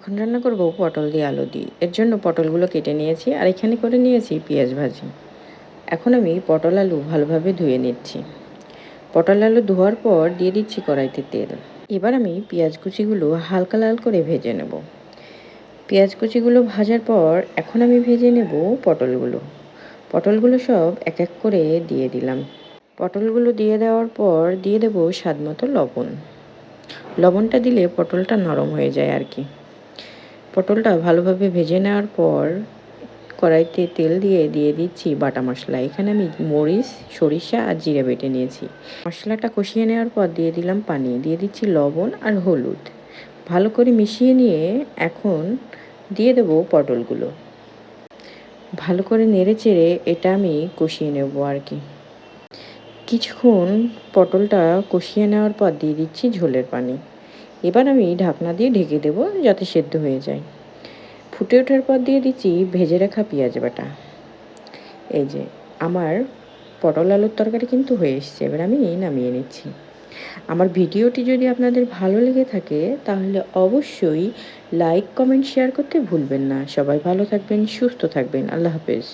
এখন রান্না করব পটল দিয়ে আলু দিয়ে। এর জন্য পটলগুলো কেটে নিয়েছি আর এখানে করে নিয়েছি পেঁয়াজ ভাজি। এখন আমি পটল আলু ভালোভাবে ধুয়ে নিচ্ছি। পটল আলু ধোয়ার পর দিয়ে দিচ্ছি কড়াইতে তেল। এবার আমি পেঁয়াজ কুচিগুলো হালকা লাল করে ভেজে নেব। পেঁয়াজ কুচিগুলো ভাজার পর এখন আমি ভেজে নেব পটলগুলো। পটলগুলো সব এক এক করে দিয়ে দিলাম। পটলগুলো দিয়ে দেওয়ার পর দিয়ে দেব স্বাদ মতো লবণ। লবণটা দিলে পটলটা নরম হয়ে যায় আর কি। পটলটা ভালোভাবে ভেজে নেওয়ার পর কড়াইতে তেল দিয়ে দিয়ে দিচ্ছি বাটা মশলা। এখানে আমি মরিচ, সরিষা আর জিরে বেটে নিয়েছি। মশলাটা কষিয়ে নেওয়ার পর দিয়ে দিলাম পানি, দিয়ে দিচ্ছি লবণ আর হলুদ। ভালো করে মিশিয়ে নিয়ে এখন দিয়ে দেবো পটলগুলো। ভালো করে নেড়ে চেড়ে এটা আমি কষিয়ে নেব আর কি। কিছুক্ষণ পটলটা কষিয়ে নেওয়ার পর দিয়ে দিচ্ছি ঝোলের পানি। এবার আমি ঢাকনা দিয়ে ঢেকে দেবো যাতে সেদ্ধ হয়ে যায়। ফুটে ওঠার পর দিয়ে দিচ্ছি ভেজে রাখা পেঁয়াজ বাটা। এই যে আমার পটল আলুর তরকারি কিন্তু হয়ে এসছে। এবার আমি নামিয়ে নিচ্ছি। আমার ভিডিওটি যদি আপনাদের ভালো লেগে থাকে তাহলে অবশ্যই লাইক, কমেন্ট, শেয়ার করতে ভুলবেন না। সবাই ভালো থাকবেন, সুস্থ থাকবেন। আল্লাহ হাফেজ।